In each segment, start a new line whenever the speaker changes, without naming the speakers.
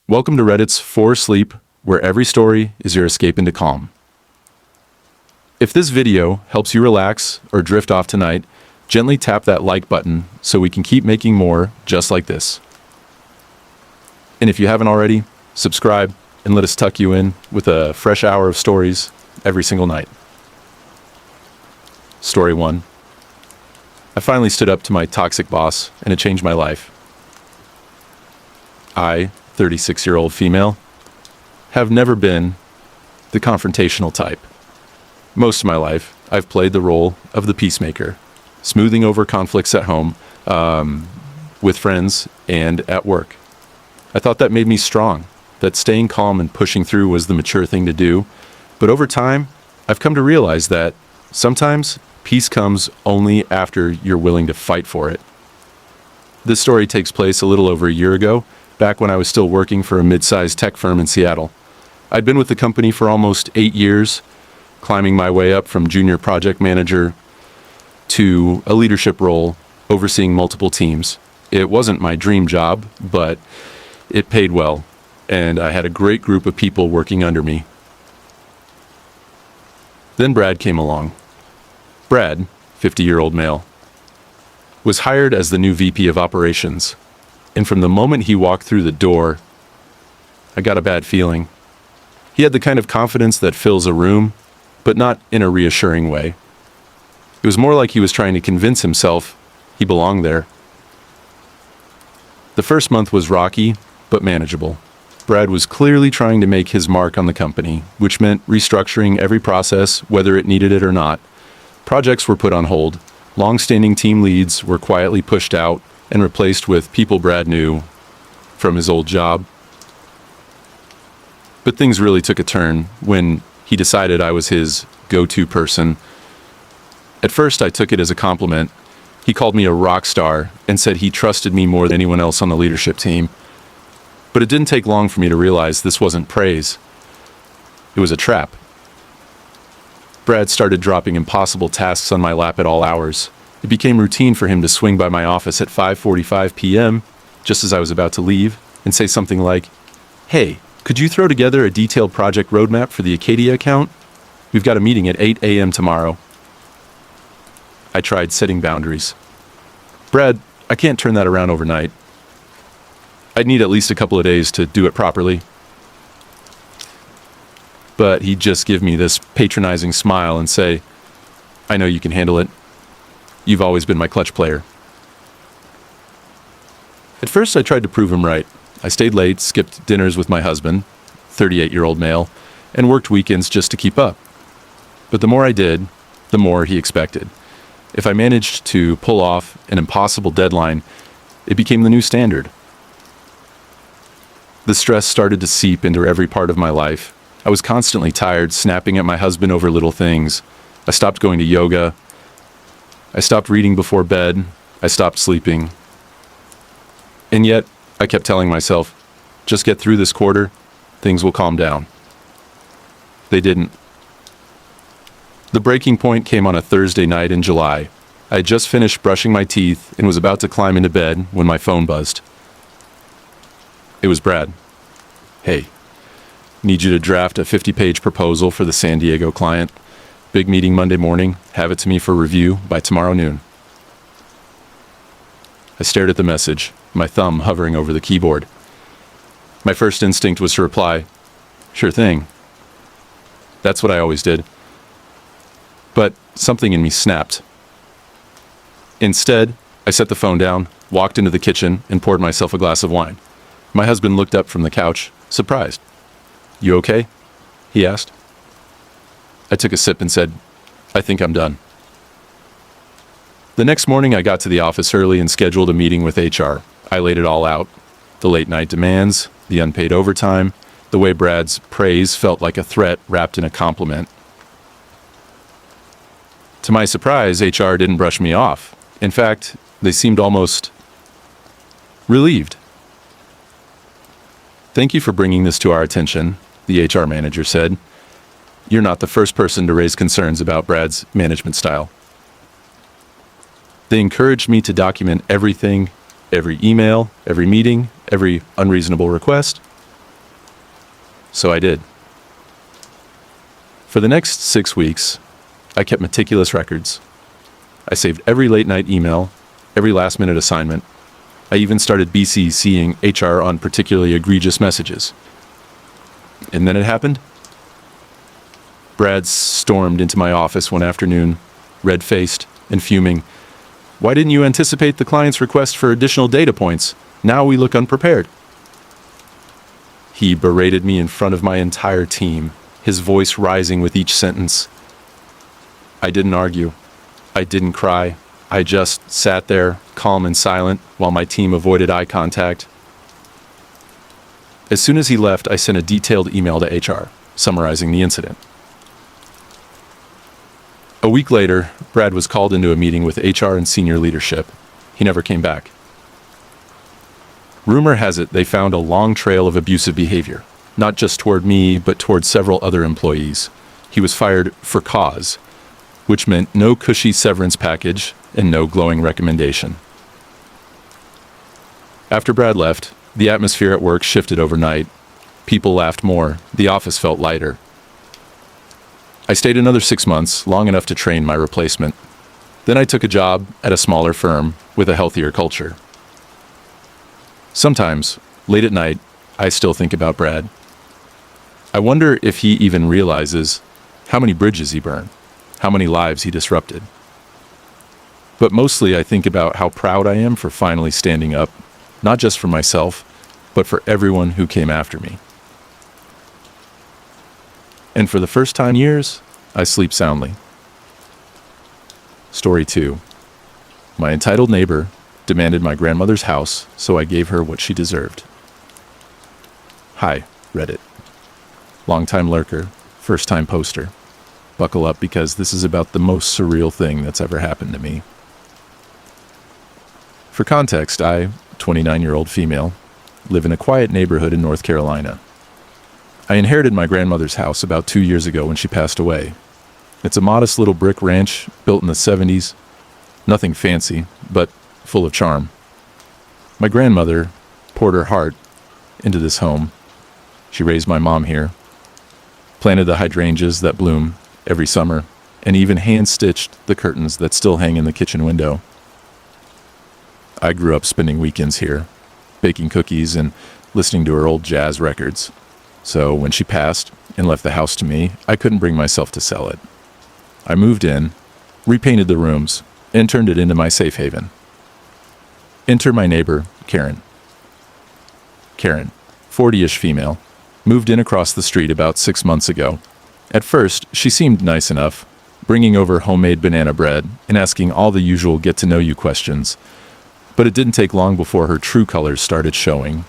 Welcome to Reddit's For Sleep, where every story is your escape into calm. If this video helps you relax or drift off tonight, gently tap that like button so we can keep making more just like this. And if you haven't already, subscribe and let us tuck you in with a fresh hour of stories every single night. Story 1. I finally stood up to my toxic boss, and it changed my life. I, 36-year-old female, have never been the confrontational type. Most of my life, I've played the role of the peacemaker, smoothing over conflicts at home, with friends, and at work. I thought that made me strong, that staying calm and pushing through was the mature thing to do. But over time, I've come to realize that sometimes peace comes only after you're willing to fight for it. This story takes place a little over a year ago, back when I was still working for a mid-sized tech firm in Seattle. I'd been with the company for almost 8 years, climbing my way up from junior project manager to a leadership role, overseeing multiple teams. It wasn't my dream job, but it paid well, and I had a great group of people working under me. Then Brad came along. Brad, 50-year-old male, was hired as the new VP of operations. And from the moment he walked through the door, I got a bad feeling. He had the kind of confidence that fills a room, but not in a reassuring way. It was more like he was trying to convince himself he belonged there. The first month was rocky, but manageable. Brad was clearly trying to make his mark on the company, which meant restructuring every process, whether it needed it or not. Projects were put on hold. Long-standing team leads were quietly pushed out and replaced with people Brad knew from his old job. But things really took a turn when he decided I was his go-to person. At first, I took it as a compliment. He called me a rock star and said he trusted me more than anyone else on the leadership team. But it didn't take long for me to realize this wasn't praise. It was a trap. Brad started dropping impossible tasks on my lap at all hours. It became routine for him to swing by my office at 5:45 p.m., just as I was about to leave, and say something like, "Hey, could you throw together a detailed project roadmap for the Acadia account? We've got a meeting at 8 a.m. tomorrow." I tried setting boundaries. "Brad, I can't turn that around overnight. I'd need at least a couple of days to do it properly." But he'd just give me this patronizing smile and say, "I know you can handle it. You've always been my clutch player." At first, I tried to prove him right. I stayed late, skipped dinners with my husband, 38-year-old male, and worked weekends just to keep up. But the more I did, the more he expected. If I managed to pull off an impossible deadline, it became the new standard. The stress started to seep into every part of my life. I was constantly tired, snapping at my husband over little things. I stopped going to yoga. I stopped reading before bed. I stopped sleeping. And yet, I kept telling myself, just get through this quarter, things will calm down. They didn't. The breaking point came on a Thursday night in July. I had just finished brushing my teeth and was about to climb into bed when my phone buzzed. It was Brad. "Hey, need you to draft a 50-page proposal for the San Diego client. Big meeting Monday morning. Have it to me for review by tomorrow noon." I stared at the message, my thumb hovering over the keyboard. My first instinct was to reply, "Sure thing." That's what I always did. But something in me snapped. Instead, I set the phone down, walked into the kitchen, and poured myself a glass of wine. My husband looked up from the couch, surprised. "You okay?" he asked. I took a sip and said, "I think I'm done." The next morning, I got to the office early and scheduled a meeting with HR. I laid it all out. The late-night demands, the unpaid overtime, the way Brad's praise felt like a threat wrapped in a compliment. To my surprise, HR didn't brush me off. In fact, they seemed almost relieved. "Thank you for bringing this to our attention," the HR manager said. "You're not the first person to raise concerns about Brad's management style." They encouraged me to document everything, every email, every meeting, every unreasonable request. So I did. For the next 6 weeks, I kept meticulous records. I saved every late-night email, every last-minute assignment. I even started BCCing HR on particularly egregious messages. And then it happened. Brad stormed into my office one afternoon, red-faced and fuming. "Why didn't you anticipate the client's request for additional data points? Now we look unprepared." He berated me in front of my entire team, his voice rising with each sentence. I didn't argue. I didn't cry. I just sat there, calm and silent, while my team avoided eye contact. As soon as he left, I sent a detailed email to HR, summarizing the incident. A week later, Brad was called into a meeting with HR and senior leadership. He never came back. Rumor has it they found a long trail of abusive behavior, not just toward me, but toward several other employees. He was fired for cause, which meant no cushy severance package and no glowing recommendation. After Brad left, the atmosphere at work shifted overnight. People laughed more. The office felt lighter. I stayed another 6 months, long enough to train my replacement. Then I took a job at a smaller firm with a healthier culture. Sometimes, late at night, I still think about Brad. I wonder if he even realizes how many bridges he burned, how many lives he disrupted. But mostly I think about how proud I am for finally standing up, not just for myself, but for everyone who came after me. And for the first time in years, I sleep soundly. Story 2. My entitled neighbor demanded my grandmother's house, so I gave her what she deserved. Hi, Reddit. Long-time lurker, first-time poster. Buckle up because this is about the most surreal thing that's ever happened to me. For context, I, 29-year-old female, live in a quiet neighborhood in North Carolina. I inherited my grandmother's house about 2 years ago when she passed away. It's a modest little brick ranch built in the 70s. Nothing fancy, but full of charm. My grandmother poured her heart into this home. She raised my mom here, planted the hydrangeas that bloom every summer, and even hand-stitched the curtains that still hang in the kitchen window. I grew up spending weekends here, baking cookies and listening to her old jazz records. So when she passed and left the house to me, I couldn't bring myself to sell it. I moved in, repainted the rooms, and turned it into my safe haven. Enter my neighbor, Karen. Karen, 40-ish female, moved in across the street about 6 months ago. At first, she seemed nice enough, bringing over homemade banana bread and asking all the usual get-to-know-you questions. But it didn't take long before her true colors started showing.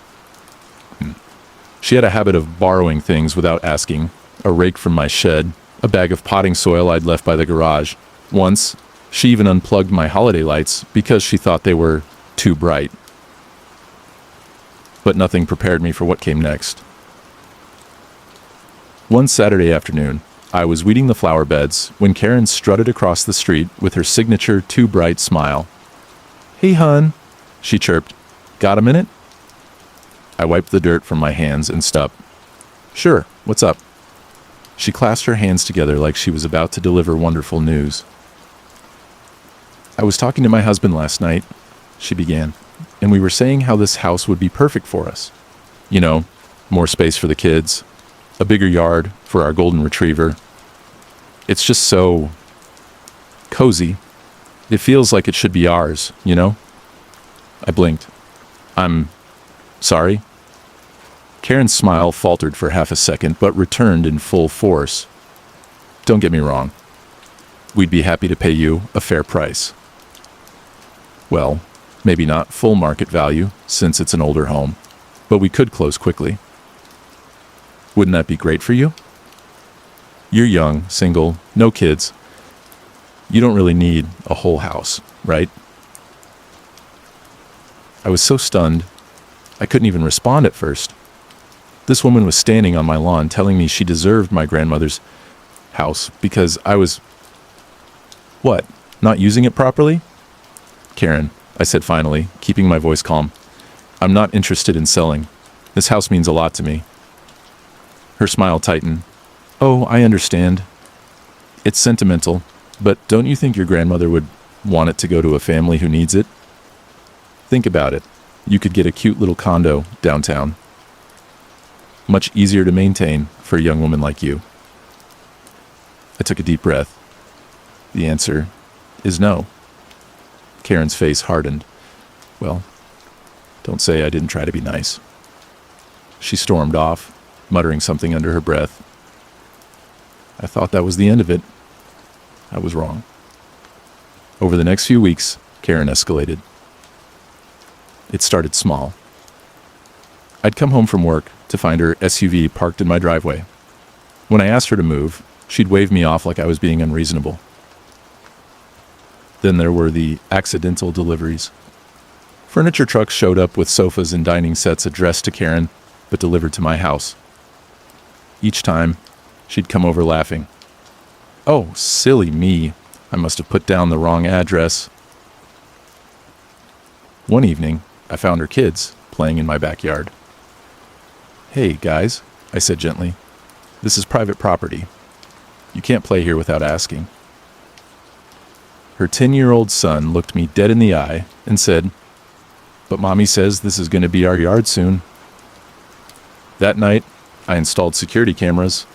She had a habit of borrowing things without asking, a rake from my shed, a bag of potting soil I'd left by the garage. Once, she even unplugged my holiday lights because she thought they were too bright. But nothing prepared me for what came next. One Saturday afternoon, I was weeding the flower beds when Karen strutted across the street with her signature too bright smile. "Hey, hun," she chirped. "Got a minute?" I wiped the dirt from my hands and stopped. "Sure, what's up?" She clasped her hands together like she was about to deliver wonderful news. "I was talking to my husband last night," she began, "and we were saying how this house would be perfect for us. You know, more space for the kids, a bigger yard for our golden retriever. It's just so cozy. It feels like it should be ours, you know?" I blinked. "I'm sorry?" Karen's smile faltered for half a second, but returned in full force. "Don't get me wrong. We'd be happy to pay you a fair price. Well, maybe not full market value, since it's an older home, but we could close quickly. Wouldn't that be great for you? You're young, single, no kids. You don't really need a whole house, right?" I was so stunned, I couldn't even respond at first. This woman was standing on my lawn telling me she deserved my grandmother's house because I was... What, not using it properly? "Karen," I said finally, keeping my voice calm, "I'm not interested in selling. This house means a lot to me." Her smile tightened. Oh, I understand. It's sentimental, but don't you think your grandmother would want it to go to a family who needs it? Think about it. You could get a cute little condo downtown. Much easier to maintain for a young woman like you. I took a deep breath. The answer is no. Karen's face hardened. Well, don't say I didn't try to be nice. She stormed off, muttering something under her breath. I thought that was the end of it. I was wrong. Over the next few weeks, Karen escalated. It started small. I'd come home from work to find her SUV parked in my driveway. When I asked her to move, she'd wave me off like I was being unreasonable. Then there were the accidental deliveries. Furniture trucks showed up with sofas and dining sets addressed to Karen, but delivered to my house. Each time, she'd come over laughing. Oh, silly me. I must have put down the wrong address. One evening, I found her kids playing in my backyard. Hey, guys, I said gently. This is private property. You can't play here without asking. Her 10-year-old son looked me dead in the eye and said, But Mommy says this is going to be our yard soon. That night, I installed security cameras.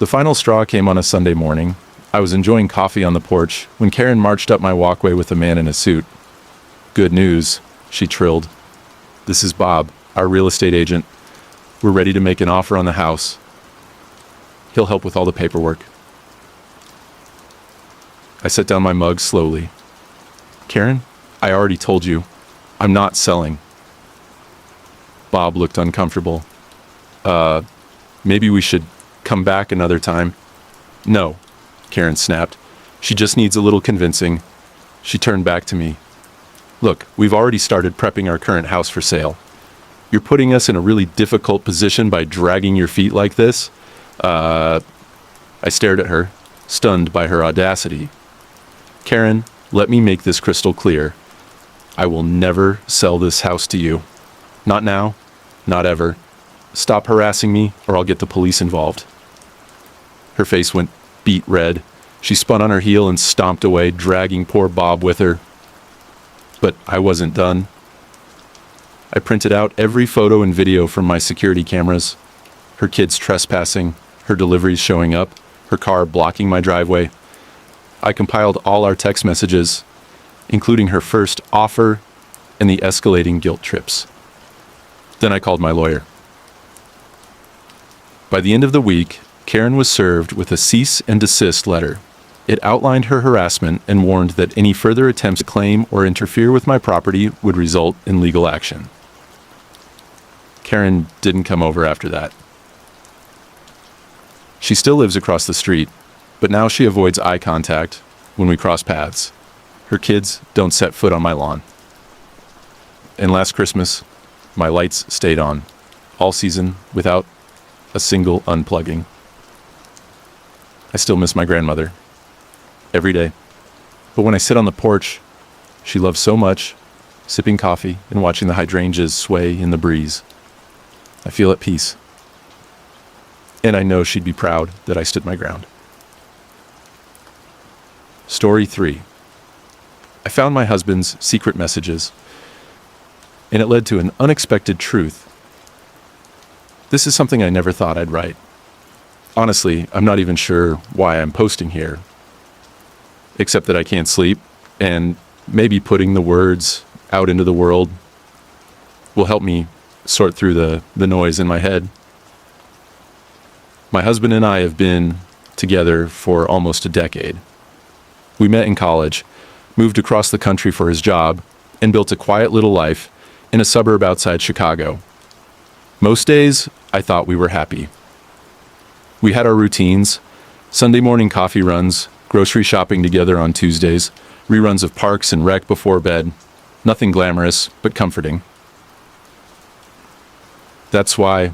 The final straw came on a Sunday morning. I was enjoying coffee on the porch when Karen marched up my walkway with a man in a suit. Good news, she trilled. This is Bob, our real estate agent. We're ready to make an offer on the house. He'll help with all the paperwork. I set down my mug slowly. Karen, I already told you, I'm not selling. Bob looked uncomfortable. Maybe we should come back another time. No, Karen snapped. She just needs a little convincing. She turned back to me. Look, we've already started prepping our current house for sale. You're putting us in a really difficult position by dragging your feet like this. I stared at her, stunned by her audacity. Karen, let me make this crystal clear. I will never sell this house to you. Not now, not ever. Stop harassing me or I'll get the police involved. Her face went beet red. She spun on her heel and stomped away, dragging poor Bob with her. But I wasn't done. I printed out every photo and video from my security cameras. Her kids trespassing, her deliveries showing up, her car blocking my driveway. I compiled all our text messages, including her first offer and the escalating guilt trips. Then I called my lawyer. By the end of the week, Karen was served with a cease and desist letter. It outlined her harassment and warned that any further attempts to claim or interfere with my property would result in legal action. Karen didn't come over after that. She still lives across the street, but now she avoids eye contact when we cross paths. Her kids don't set foot on my lawn. And last Christmas, my lights stayed on, all season, without a single unplugging. I still miss my grandmother. Every day. But when I sit on the porch, she loves so much, sipping coffee and watching the hydrangeas sway in the breeze. I feel at peace. And I know she'd be proud that I stood my ground. Story 3. I found my husband's secret messages, and it led to an unexpected truth. This is something I never thought I'd write. Honestly, I'm not even sure why I'm posting here, except that I can't sleep, and maybe putting the words out into the world will help me sort through the noise in my head. My husband and I have been together for almost a decade. We met in college, moved across the country for his job, and built a quiet little life in a suburb outside Chicago. Most days, I thought we were happy. We had our routines, Sunday morning coffee runs, grocery shopping together on Tuesdays, reruns of Parks and Rec before bed. Nothing glamorous, but comforting. That's why,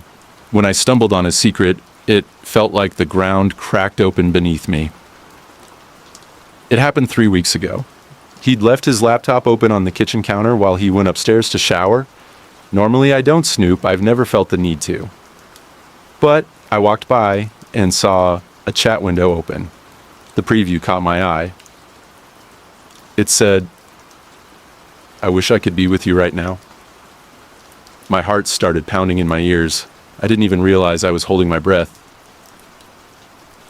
when I stumbled on his secret, it felt like the ground cracked open beneath me. It happened 3 weeks ago. He'd left his laptop open on the kitchen counter while he went upstairs to shower. Normally I don't snoop, I've never felt the need to. But I walked by and saw a chat window open. The preview caught my eye. It said, "I wish I could be with you right now." My heart started pounding in my ears. I didn't even realize I was holding my breath.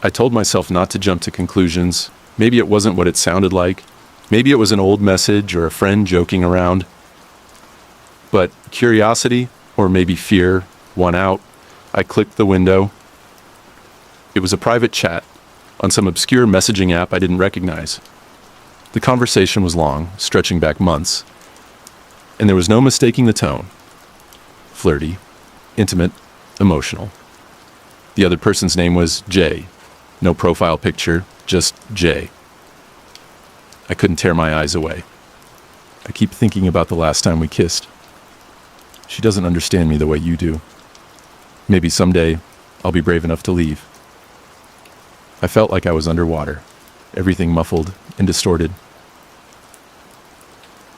I told myself not to jump to conclusions. Maybe it wasn't what it sounded like. Maybe it was an old message or a friend joking around. But curiosity, or maybe fear, won out. I clicked the window. It was a private chat on some obscure messaging app I didn't recognize. The conversation was long, stretching back months, and there was no mistaking the tone. Flirty, intimate, emotional. The other person's name was Jay. No profile picture, just Jay. I couldn't tear my eyes away. I keep thinking about the last time we kissed. She doesn't understand me the way you do. Maybe someday I'll be brave enough to leave. I felt like I was underwater, everything muffled and distorted.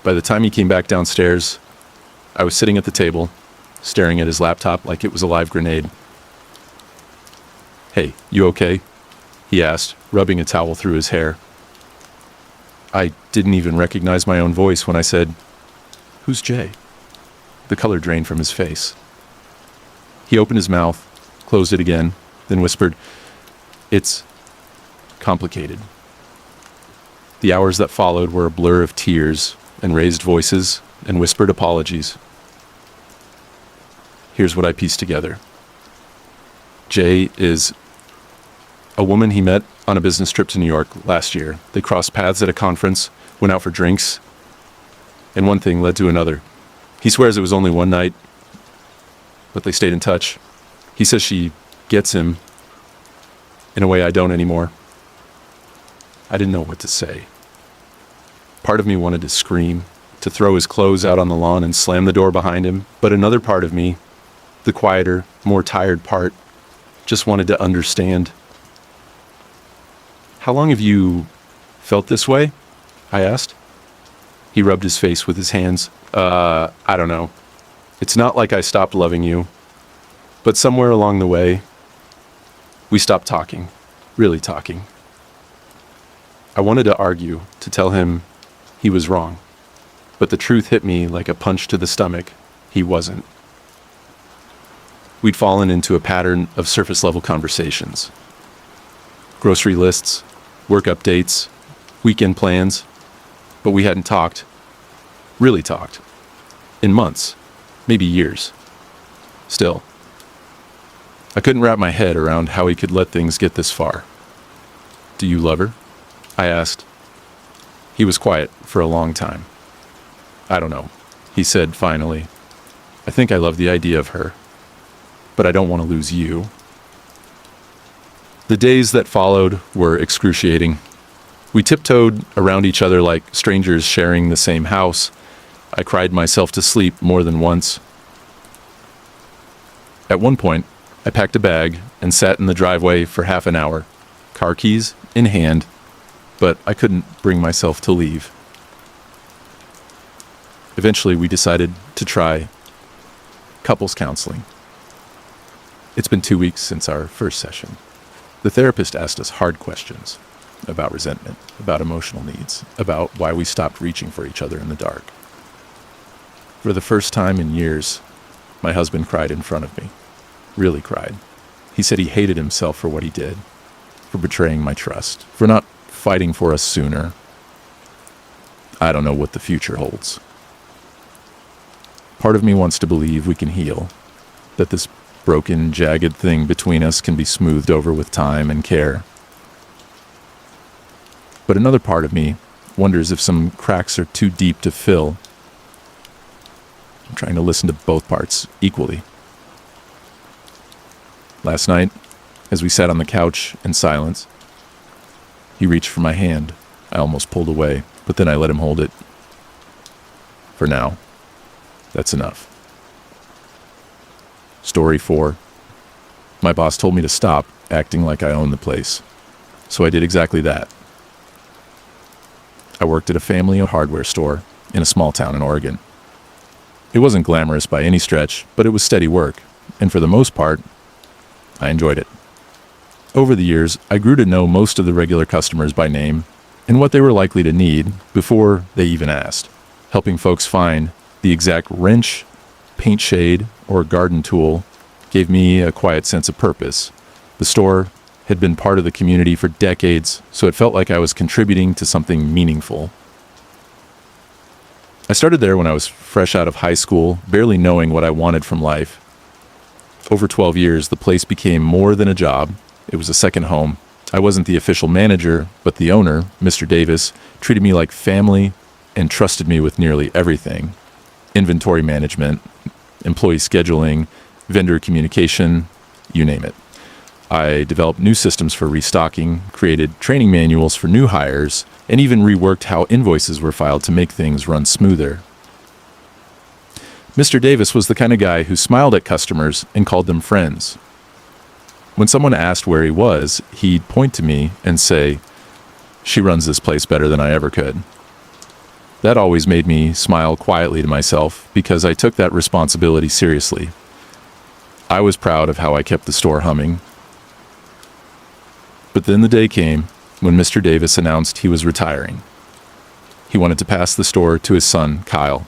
By the time he came back downstairs, I was sitting at the table, staring at his laptop like it was a live grenade. "Hey, you okay?" he asked, rubbing a towel through his hair. I didn't even recognize my own voice when I said, "Who's Jay?" The color drained from his face. He opened his mouth, closed it again, then whispered, "It's complicated." The hours that followed were a blur of tears and raised voices and whispered apologies. Here's what I pieced together. Jay is a woman he met on a business trip to New York last year. They crossed paths at a conference, went out for drinks, and one thing led to another. He swears it was only one night, but they stayed in touch. He says she gets him in a way I don't anymore. I didn't know what to say. Part of me wanted to scream, to throw his clothes out on the lawn and slam the door behind him, but another part of me, the quieter, more tired part, just wanted to understand. "How long have you felt this way?" I asked. He rubbed his face with his hands. I don't know. It's not like I stopped loving you, but somewhere along the way, we stopped talking, really talking. I wanted to argue, to tell him he was wrong, but the truth hit me like a punch to the stomach. He wasn't. We'd fallen into a pattern of surface-level conversations. Grocery lists, work updates, weekend plans, but we hadn't talked, really talked, in months, maybe years. Still, I couldn't wrap my head around how he could let things get this far. "Do you love her?" I asked. He was quiet for a long time. "I don't know," he said finally. "I think I love the idea of her, but I don't want to lose you." The days that followed were excruciating. We tiptoed around each other like strangers sharing the same house. I cried myself to sleep more than once. At one point, I packed a bag and sat in the driveway for half an hour, car keys in hand, but I couldn't bring myself to leave. Eventually, we decided to try couples counseling. It's been 2 weeks since our first session. The therapist asked us hard questions about resentment, about emotional needs, about why we stopped reaching for each other in the dark. For the first time in years, my husband cried in front of me. Really cried. He said he hated himself for what he did, for betraying my trust, for not fighting for us sooner. I don't know what the future holds. Part of me wants to believe we can heal, that this broken, jagged thing between us can be smoothed over with time and care. But another part of me wonders if some cracks are too deep to fill. I'm trying to listen to both parts equally. Last night, as we sat on the couch in silence, he reached for my hand. I almost pulled away, but then I let him hold it. For now, that's enough. Story 4. My boss told me to stop acting like I owned the place, so I did exactly that. I worked at a family hardware store in a small town in Oregon. It wasn't glamorous by any stretch, but it was steady work, and for the most part, I enjoyed it. Over the years, I grew to know most of the regular customers by name and what they were likely to need before they even asked, helping folks find the exact wrench, paint shade, or garden tool gave me a quiet sense of purpose. The store had been part of the community for decades, so it felt like I was contributing to something meaningful. I started there when I was fresh out of high school, barely knowing what I wanted from life. Over 12 years, the place became more than a job. It was a second home. I wasn't the official manager, but the owner, Mr. Davis, treated me like family and trusted me with nearly everything. Inventory management, employee scheduling, vendor communication, you name it. I developed new systems for restocking, created training manuals for new hires, and even reworked how invoices were filed to make things run smoother. Mr. Davis was the kind of guy who smiled at customers and called them friends. When someone asked where he was, he'd point to me and say, "She runs this place better than I ever could." That always made me smile quietly to myself because I took that responsibility seriously. I was proud of how I kept the store humming. But then the day came when Mr. Davis announced he was retiring. He wanted to pass the store to his son, Kyle.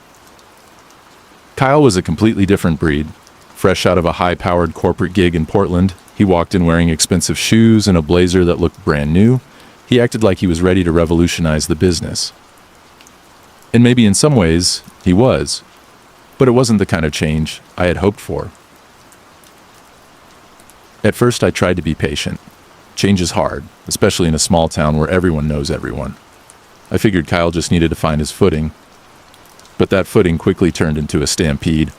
Kyle was a completely different breed. Fresh out of a high-powered corporate gig in Portland, he walked in wearing expensive shoes and a blazer that looked brand new. He acted like he was ready to revolutionize the business. And maybe in some ways, he was. But it wasn't the kind of change I had hoped for. At first, I tried to be patient. Change is hard, especially in a small town where everyone knows everyone. I figured Kyle just needed to find his footing. But that footing quickly turned into a stampede.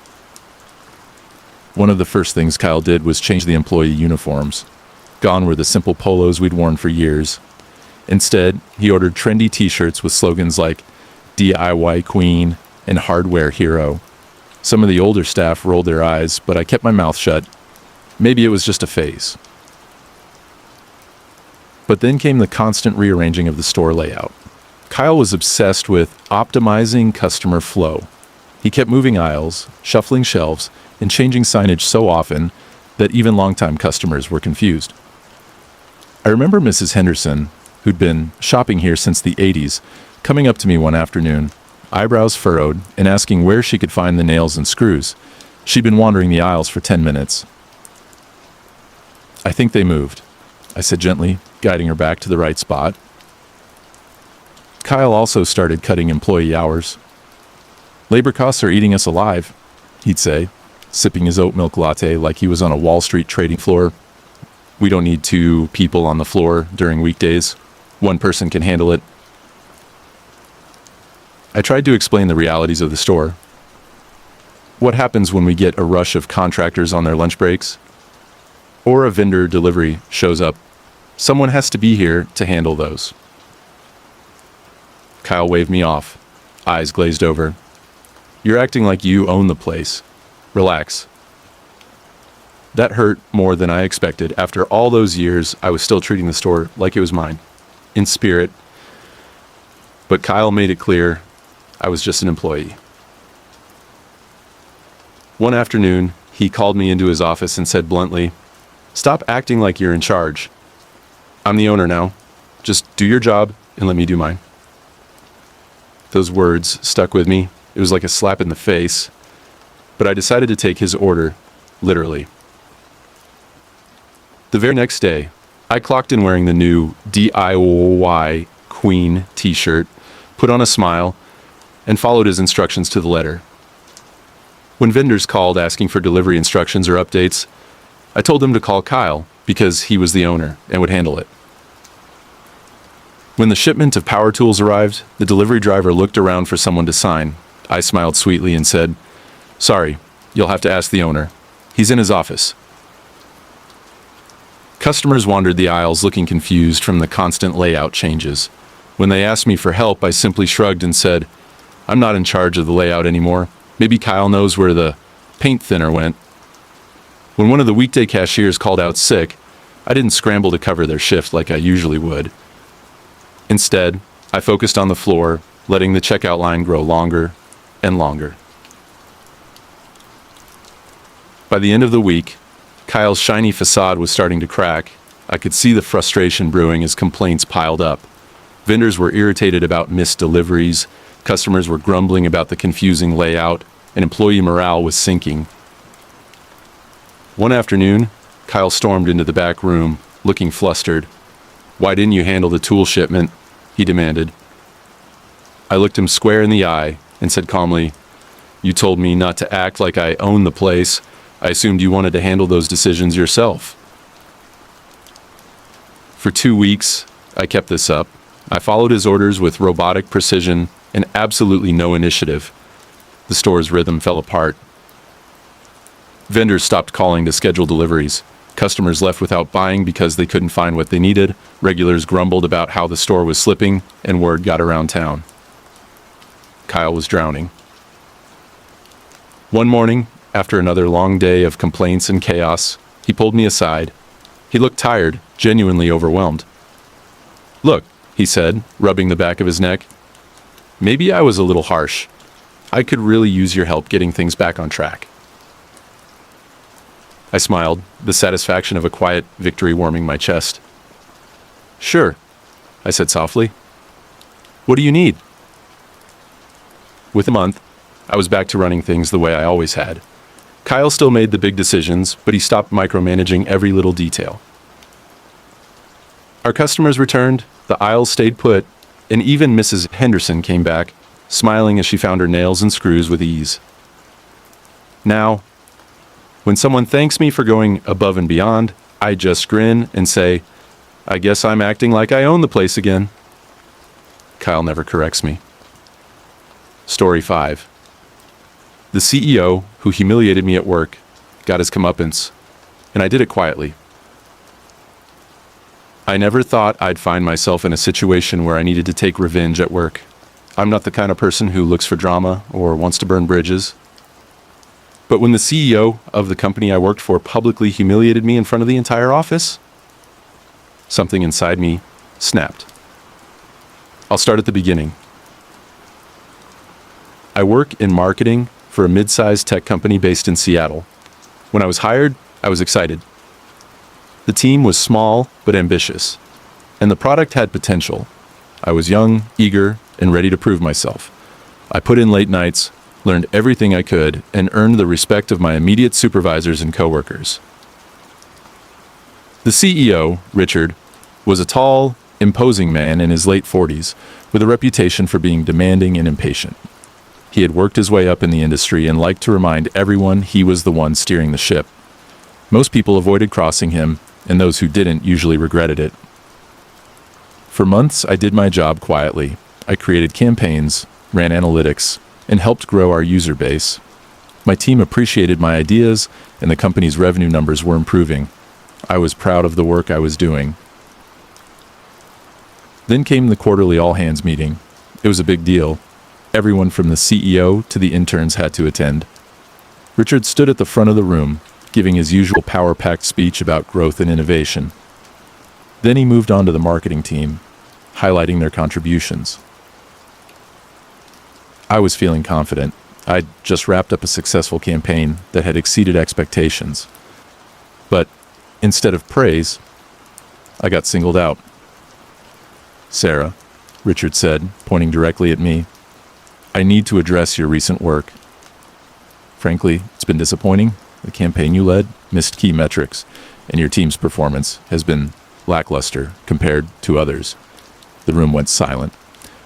One of the first things Kyle did was change the employee uniforms. Gone were the simple polos we'd worn for years. Instead, he ordered trendy t-shirts with slogans like DIY Queen and Hardware Hero. Some of the older staff rolled their eyes, but I kept my mouth shut. Maybe it was just a phase. But then came the constant rearranging of the store layout. Kyle was obsessed with optimizing customer flow. He kept moving aisles, shuffling shelves, and changing signage so often that even longtime customers were confused. I remember Mrs. Henderson, who'd been shopping here since the 80s, coming up to me one afternoon, eyebrows furrowed, and asking where she could find the nails and screws. She'd been wandering the aisles for 10 minutes. "I think they moved," I said gently, guiding her back to the right spot. Kyle also started cutting employee hours. "Labor costs are eating us alive," he'd say, sipping his oat milk latte like he was on a Wall Street trading floor. "We don't need 2 people on the floor during weekdays. 1 person can handle it." I tried to explain the realities of the store. What happens when we get a rush of contractors on their lunch breaks? Or a vendor delivery shows up? Someone has to be here to handle those. Kyle waved me off, eyes glazed over. "You're acting like you own the place. Relax." That hurt more than I expected. After all those years, I was still treating the store like it was mine, in spirit. But Kyle made it clear I was just an employee. One afternoon, he called me into his office and said bluntly, "Stop acting like you're in charge. I'm the owner now. Just do your job and let me do mine." Those words stuck with me. It was like a slap in the face, but I decided to take his order literally. The very next day, I clocked in wearing the new DIY Queen t-shirt, put on a smile, and followed his instructions to the letter. When vendors called asking for delivery instructions or updates, I told them to call Kyle because he was the owner and would handle it. When the shipment of power tools arrived, the delivery driver looked around for someone to sign. I smiled sweetly and said, "Sorry, you'll have to ask the owner. He's in his office." Customers wandered the aisles looking confused from the constant layout changes. When they asked me for help, I simply shrugged and said, "I'm not in charge of the layout anymore. Maybe Kyle knows where the paint thinner went." When one of the weekday cashiers called out sick, I didn't scramble to cover their shift like I usually would. Instead, I focused on the floor, letting the checkout line grow longer and longer. By the end of the week, Kyle's shiny facade was starting to crack. I could see the frustration brewing as complaints piled up. Vendors were irritated about missed deliveries, customers were grumbling about the confusing layout, and employee morale was sinking. One afternoon, Kyle stormed into the back room, looking flustered. "Why didn't you handle the tool shipment?" he demanded. I looked him square in the eye and said calmly, "You told me not to act like I own the place. I assumed you wanted to handle those decisions yourself." For 2 weeks, I kept this up. I followed his orders with robotic precision and absolutely no initiative. The store's rhythm fell apart. Vendors stopped calling to schedule deliveries. Customers left without buying because they couldn't find what they needed. Regulars grumbled about how the store was slipping, and word got around town. Kyle was drowning. One morning, after another long day of complaints and chaos, he pulled me aside. He looked tired, genuinely overwhelmed. "Look," he said, rubbing the back of his neck. "Maybe I was a little harsh. I could really use your help getting things back on track." I smiled, the satisfaction of a quiet victory warming my chest. "Sure," I said softly. "What do you need?" Within a month, I was back to running things the way I always had. Kyle still made the big decisions, but he stopped micromanaging every little detail. Our customers returned, the aisles stayed put, and even Mrs. Henderson came back, smiling as she found her nails and screws with ease. Now, when someone thanks me for going above and beyond, I just grin and say, "I guess I'm acting like I own the place again." Kyle never corrects me. Story 5. The CEO, who humiliated me at work, got his comeuppance, and I did it quietly. I never thought I'd find myself in a situation where I needed to take revenge at work. I'm not the kind of person who looks for drama or wants to burn bridges. But when the CEO of the company I worked for publicly humiliated me in front of the entire office, something inside me snapped. I'll start at the beginning. I work in marketing for a mid-sized tech company based in Seattle. When I was hired, I was excited. The team was small but ambitious, and the product had potential. I was young, eager, and ready to prove myself. I put in late nights, learned everything I could, and earned the respect of my immediate supervisors and coworkers. The CEO, Richard, was a tall, imposing man in his late 40s, with a reputation for being demanding and impatient. He had worked his way up in the industry and liked to remind everyone he was the one steering the ship. Most people avoided crossing him, and those who didn't usually regretted it. For months, I did my job quietly. I created campaigns, ran analytics, and helped grow our user base. My team appreciated my ideas, and the company's revenue numbers were improving. I was proud of the work I was doing. Then came the quarterly all-hands meeting. It was a big deal. Everyone from the CEO to the interns had to attend. Richard stood at the front of the room, giving his usual power-packed speech about growth and innovation. Then he moved on to the marketing team, highlighting their contributions. I was feeling confident. I'd just wrapped up a successful campaign that had exceeded expectations. But instead of praise, I got singled out. "Sarah," Richard said, pointing directly at me, "I need to address your recent work. Frankly, it's been disappointing. The campaign you led missed key metrics, and your team's performance has been lackluster compared to others." The room went silent.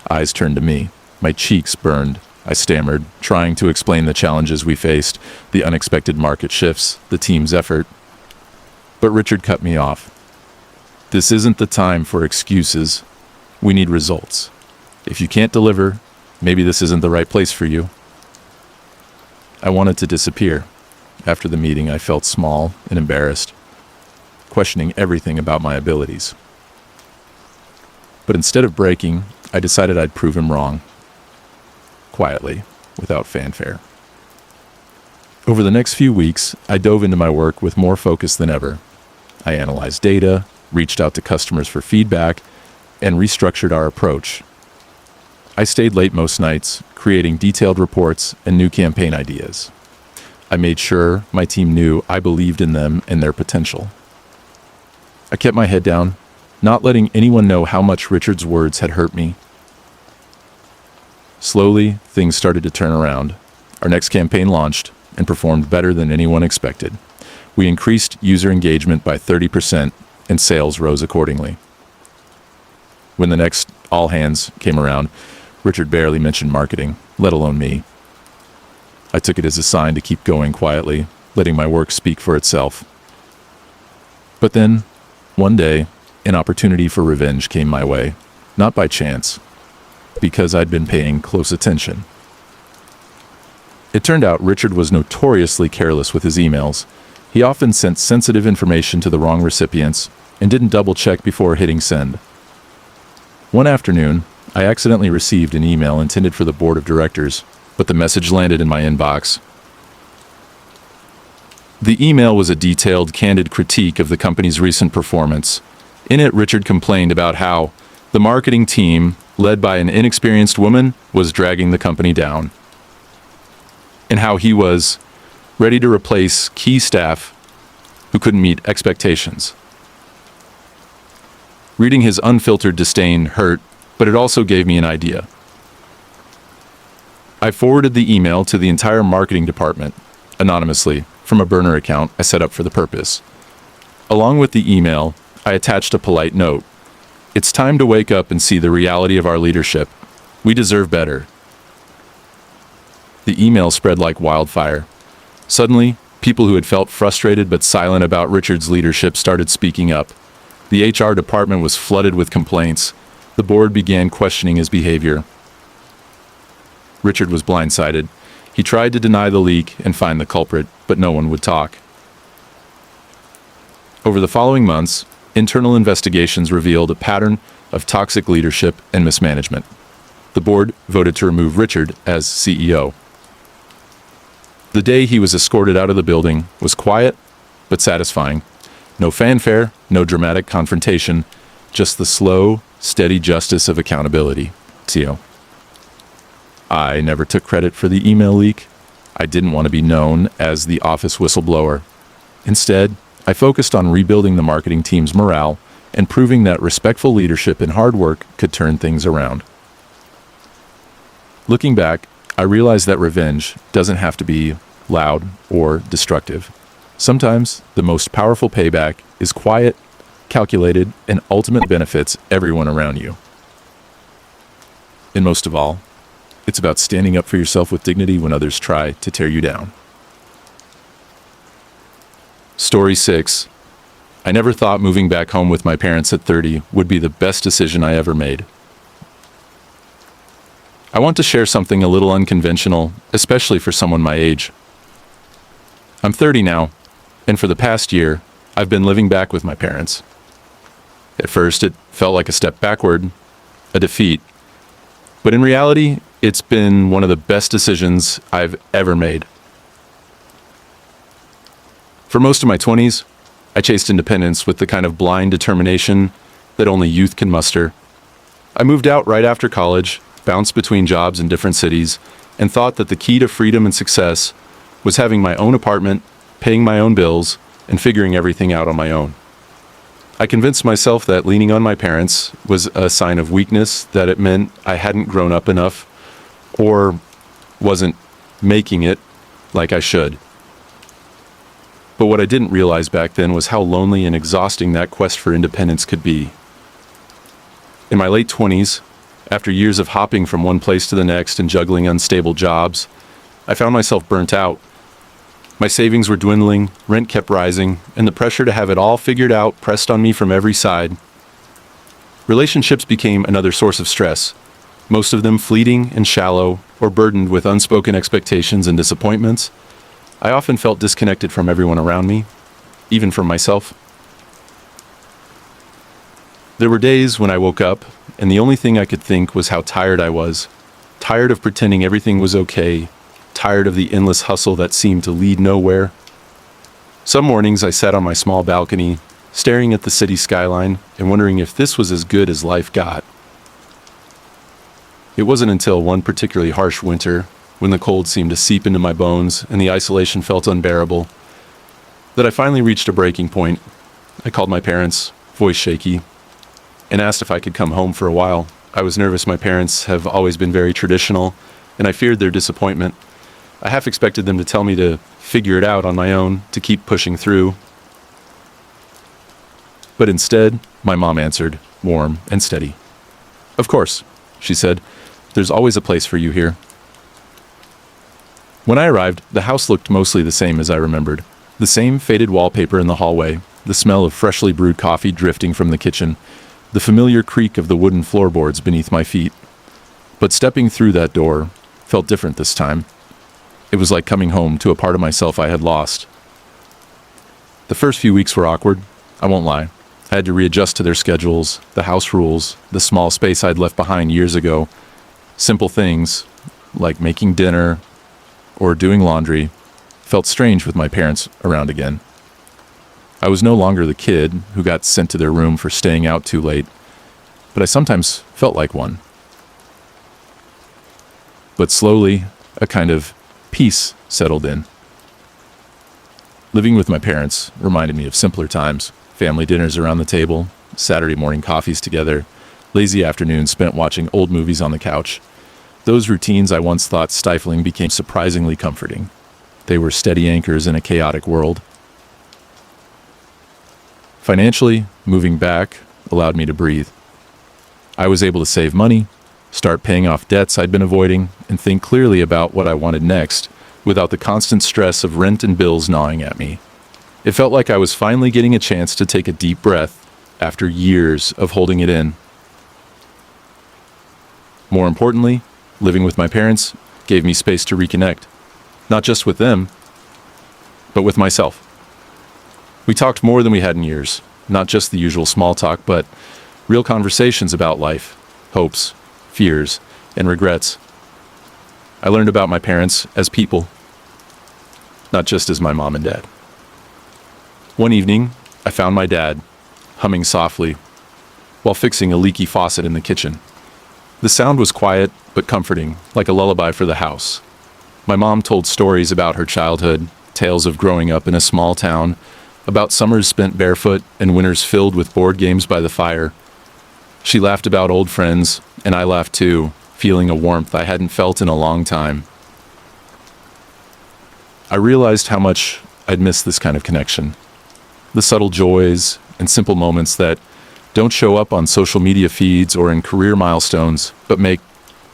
Eyes turned to me. My cheeks burned. I stammered, trying to explain the challenges we faced, the unexpected market shifts, the team's effort. But Richard cut me off. "This isn't the time for excuses. We need results. If you can't deliver, maybe this isn't the right place for you." I wanted to disappear. After the meeting, I felt small and embarrassed, questioning everything about my abilities. But instead of breaking, I decided I'd prove him wrong. Quietly, without fanfare. Over the next few weeks, I dove into my work with more focus than ever. I analyzed data, reached out to customers for feedback, and restructured our approach. I stayed late most nights, creating detailed reports and new campaign ideas. I made sure my team knew I believed in them and their potential. I kept my head down, not letting anyone know how much Richard's words had hurt me. Slowly, things started to turn around. Our next campaign launched and performed better than anyone expected. We increased user engagement by 30% and sales rose accordingly. When the next all hands came around, Richard barely mentioned marketing, let alone me. I took it as a sign to keep going quietly, letting my work speak for itself. But then, one day, an opportunity for revenge came my way, not by chance, because I'd been paying close attention. It turned out Richard was notoriously careless with his emails. He often sent sensitive information to the wrong recipients and didn't double-check before hitting send. One afternoon, I accidentally received an email intended for the board of directors, but the message landed in my inbox. The email was a detailed, candid critique of the company's recent performance. In it, Richard complained about how the marketing team, led by an inexperienced woman, was dragging the company down, and how he was ready to replace key staff who couldn't meet expectations. Reading his unfiltered disdain hurt, but it also gave me an idea. I forwarded the email to the entire marketing department, anonymously, from a burner account I set up for the purpose. Along with the email, I attached a polite note. It's time to wake up and see the reality of our leadership. We deserve better. The email spread like wildfire. Suddenly, people who had felt frustrated but silent about Richard's leadership started speaking up. The HR department was flooded with complaints. The board began questioning his behavior. Richard was blindsided. He tried to deny the leak and find the culprit, but no one would talk. Over the following months, internal investigations revealed a pattern of toxic leadership and mismanagement. The board voted to remove Richard as CEO. The day he was escorted out of the building was quiet but satisfying. No fanfare, no dramatic confrontation, just the slow, steady justice of accountability. Tio. I never took credit for the email leak. I didn't want to be known as the office whistleblower. Instead, I focused on rebuilding the marketing team's morale and proving that respectful leadership and hard work could turn things around. Looking back, I realized that revenge doesn't have to be loud or destructive. Sometimes the most powerful payback is quiet, calculated, and ultimately benefits everyone around you. And most of all, it's about standing up for yourself with dignity when others try to tear you down. Story 6. I never thought moving back home with my parents at 30 would be the best decision I ever made. I want to share something a little unconventional, especially for someone my age. I'm 30 now, and for the past year, I've been living back with my parents. At first, it felt like a step backward, a defeat. But in reality, it's been one of the best decisions I've ever made. For most of my 20s, I chased independence with the kind of blind determination that only youth can muster. I moved out right after college, bounced between jobs in different cities, and thought that the key to freedom and success was having my own apartment, paying my own bills, and figuring everything out on my own. I convinced myself that leaning on my parents was a sign of weakness, that it meant I hadn't grown up enough or wasn't making it like I should. But what I didn't realize back then was how lonely and exhausting that quest for independence could be. In my late 20s, after years of hopping from one place to the next and juggling unstable jobs, I found myself burnt out. My savings were dwindling, rent kept rising, and the pressure to have it all figured out pressed on me from every side. Relationships became another source of stress, most of them fleeting and shallow or burdened with unspoken expectations and disappointments. I often felt disconnected from everyone around me, even from myself. There were days when I woke up, and the only thing I could think was how tired I was. Tired of pretending everything was okay. Tired of the endless hustle that seemed to lead nowhere. Some mornings I sat on my small balcony, staring at the city skyline and wondering if this was as good as life got. It wasn't until one particularly harsh winter, when the cold seemed to seep into my bones and the isolation felt unbearable, that I finally reached a breaking point. I called my parents, voice shaky, and asked if I could come home for a while. I was nervous. My parents have always been very traditional, and I feared their disappointment. I half expected them to tell me to figure it out on my own, to keep pushing through. But instead, my mom answered, warm and steady. "Of course," she said. "There's always a place for you here." When I arrived, the house looked mostly the same as I remembered. The same faded wallpaper in the hallway, the smell of freshly brewed coffee drifting from the kitchen, the familiar creak of the wooden floorboards beneath my feet. But stepping through that door felt different this time. It was like coming home to a part of myself I had lost. The first few weeks were awkward, I won't lie. I had to readjust to their schedules, the house rules, the small space I'd left behind years ago. Simple things, like making dinner or doing laundry, felt strange with my parents around again. I was no longer the kid who got sent to their room for staying out too late, but I sometimes felt like one. But slowly, a kind of peace settled in. Living with my parents reminded me of simpler times, family dinners around the table, Saturday morning coffees together, lazy afternoons spent watching old movies on the couch. Those routines I once thought stifling became surprisingly comforting. They were steady anchors in a chaotic world. Financially, moving back allowed me to breathe. I was able to save money, start paying off debts I'd been avoiding, and think clearly about what I wanted next, without the constant stress of rent and bills gnawing at me. It felt like I was finally getting a chance to take a deep breath after years of holding it in. More importantly, living with my parents gave me space to reconnect, not just with them, but with myself. We talked more than we had in years, not just the usual small talk, but real conversations about life, hopes, fears, and regrets. I learned about my parents as people, not just as my mom and dad. One evening, I found my dad humming softly while fixing a leaky faucet in the kitchen. The sound was quiet but comforting, like a lullaby for the house. My mom told stories about her childhood, tales of growing up in a small town, about summers spent barefoot and winters filled with board games by the fire. She laughed about old friends, and I laughed too, feeling a warmth I hadn't felt in a long time. I realized how much I'd missed this kind of connection. The subtle joys and simple moments that don't show up on social media feeds or in career milestones, but make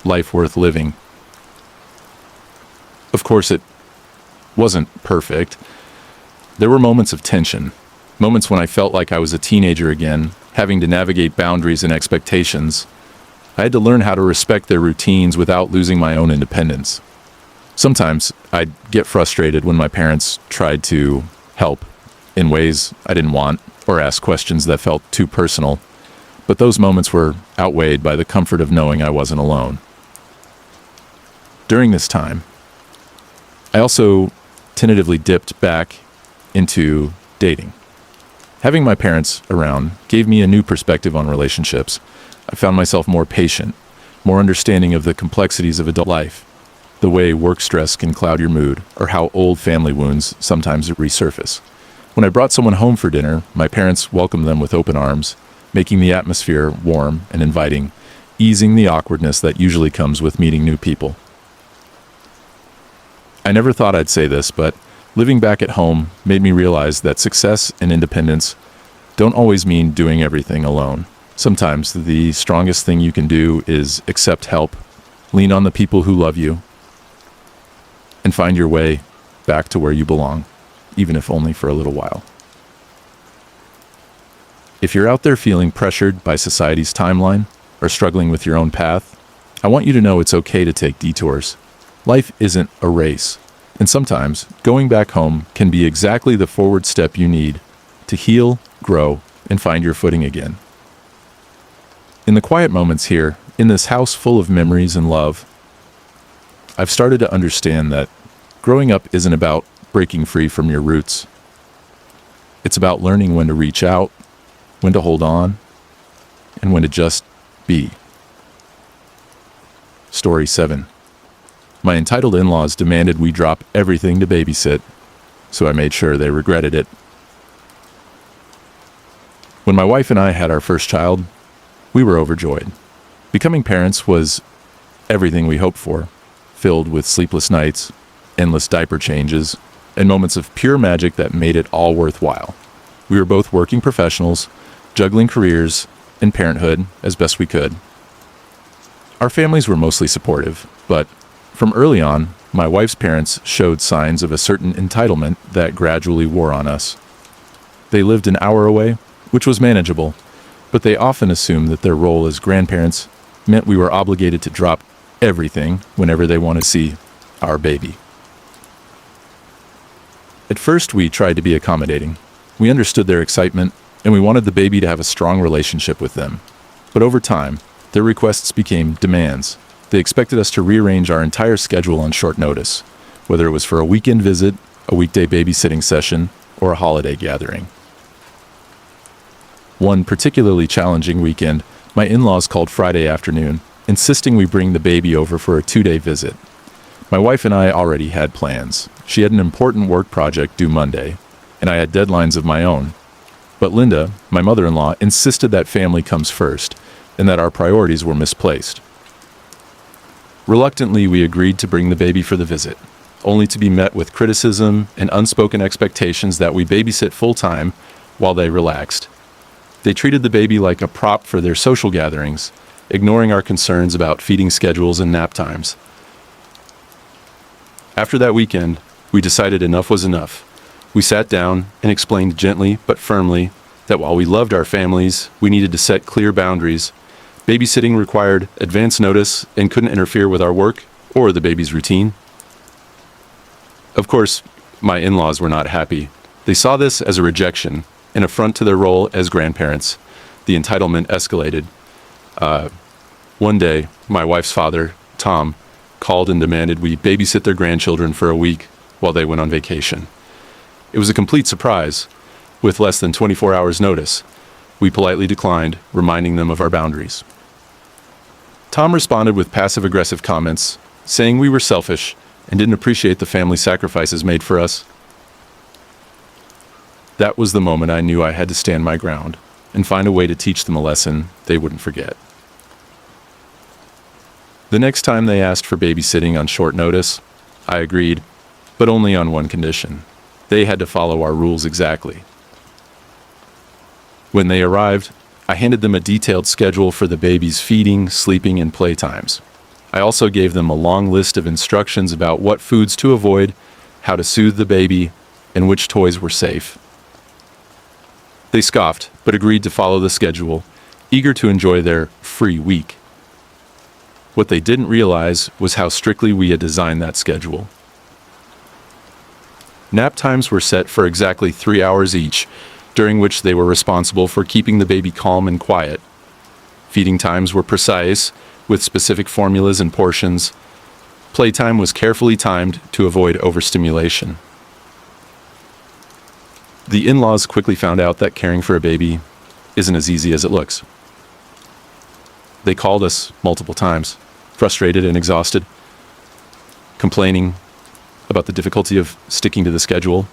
life worth living. Of course, it wasn't perfect. There were moments of tension, moments when I felt like I was a teenager again, having to navigate boundaries and expectations. I had to learn how to respect their routines without losing my own independence. Sometimes I'd get frustrated when my parents tried to help in ways I didn't want or ask questions that felt too personal, but those moments were outweighed by the comfort of knowing I wasn't alone. During this time, I also tentatively dipped back into dating. Having my parents around gave me a new perspective on relationships. I found myself more patient, more understanding of the complexities of adult life, the way work stress can cloud your mood, or how old family wounds sometimes resurface. When I brought someone home for dinner, my parents welcomed them with open arms, making the atmosphere warm and inviting, easing the awkwardness that usually comes with meeting new people. I never thought I'd say this, but living back at home made me realize that success and independence don't always mean doing everything alone. Sometimes the strongest thing you can do is accept help, lean on the people who love you, and find your way back to where you belong, even if only for a little while. If you're out there feeling pressured by society's timeline or struggling with your own path, I want you to know it's okay to take detours. Life isn't a race, and sometimes going back home can be exactly the forward step you need to heal, grow, and find your footing again. In the quiet moments here, in this house full of memories and love, I've started to understand that growing up isn't about breaking free from your roots. It's about learning when to reach out, when to hold on, and when to just be. Story 7. My entitled in-laws demanded we drop everything to babysit, so I made sure they regretted it. When my wife and I had our first child, we were overjoyed. Becoming parents was everything we hoped for, filled with sleepless nights, endless diaper changes, and moments of pure magic that made it all worthwhile. We were both working professionals, juggling careers and parenthood as best we could. Our families were mostly supportive, but from early on, my wife's parents showed signs of a certain entitlement that gradually wore on us. They lived an hour away, which was manageable, but they often assumed that their role as grandparents meant we were obligated to drop everything whenever they want to see our baby. At first, we tried to be accommodating. We understood their excitement, and we wanted the baby to have a strong relationship with them. But over time, their requests became demands. They expected us to rearrange our entire schedule on short notice, whether it was for a weekend visit, a weekday babysitting session, or a holiday gathering. One particularly challenging weekend, my in-laws called Friday afternoon, insisting we bring the baby over for a 2-day visit. My wife and I already had plans. She had an important work project due Monday, and I had deadlines of my own. But Linda, my mother-in-law, insisted that family comes first, and that our priorities were misplaced. Reluctantly, we agreed to bring the baby for the visit, only to be met with criticism and unspoken expectations that we babysit full-time while they relaxed. They treated the baby like a prop for their social gatherings, ignoring our concerns about feeding schedules and nap times. After that weekend, we decided enough was enough. We sat down and explained gently but firmly that while we loved our families, we needed to set clear boundaries. Babysitting required advance notice and couldn't interfere with our work or the baby's routine. Of course, my in-laws were not happy. They saw this as a rejection, an affront to their role as grandparents. The entitlement escalated. One day, my wife's father, Tom, called and demanded we babysit their grandchildren for a week while they went on vacation. It was a complete surprise, with less than 24 hours' notice. We politely declined, reminding them of our boundaries. Tom responded with passive-aggressive comments, saying we were selfish and didn't appreciate the family sacrifices made for us. That was the moment I knew I had to stand my ground and find a way to teach them a lesson they wouldn't forget. The next time they asked for babysitting on short notice, I agreed, but only on one condition. They had to follow our rules exactly. When they arrived, I handed them a detailed schedule for the baby's feeding, sleeping, and playtimes. I also gave them a long list of instructions about what foods to avoid, how to soothe the baby, and which toys were safe. They scoffed, but agreed to follow the schedule, eager to enjoy their free week. What they didn't realize was how strictly we had designed that schedule. Nap times were set for exactly 3 hours each, during which they were responsible for keeping the baby calm and quiet. Feeding times were precise, with specific formulas and portions. Playtime was carefully timed to avoid overstimulation. The in-laws quickly found out that caring for a baby isn't as easy as it looks. They called us multiple times, frustrated and exhausted, complaining about the difficulty of sticking to the schedule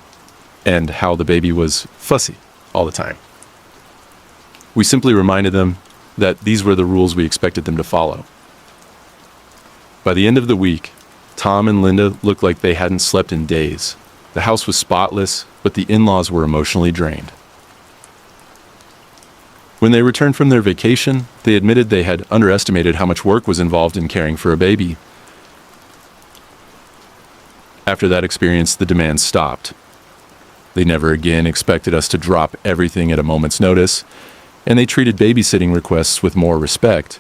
and how the baby was fussy all the time. We simply reminded them that these were the rules we expected them to follow. By the end of the week, Tom and Linda looked like they hadn't slept in days. The house was spotless, but the in-laws were emotionally drained. When they returned from their vacation, they admitted they had underestimated how much work was involved in caring for a baby. After that experience, the demands stopped. They never again expected us to drop everything at a moment's notice, and they treated babysitting requests with more respect.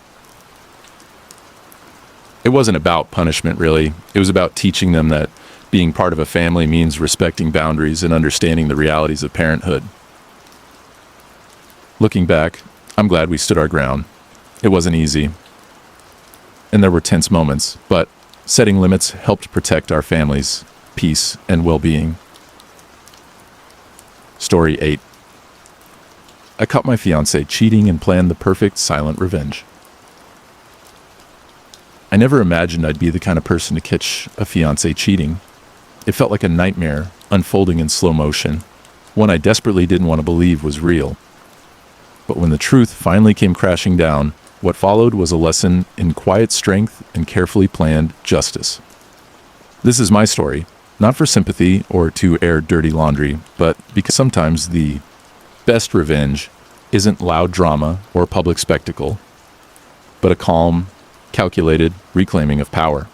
It wasn't about punishment, really. It was about teaching them that being part of a family means respecting boundaries and understanding the realities of parenthood. Looking back, I'm glad we stood our ground. It wasn't easy, and there were tense moments, but setting limits helped protect our family's peace and well-being. Story 8. I caught my fiancé cheating and planned the perfect silent revenge. I never imagined I'd be the kind of person to catch a fiancé cheating. It felt like a nightmare unfolding in slow motion, one I desperately didn't want to believe was real. But when the truth finally came crashing down, what followed was a lesson in quiet strength and carefully planned justice. This is my story, not for sympathy or to air dirty laundry, but because sometimes the best revenge isn't loud drama or public spectacle, but a calm, calculated reclaiming of power.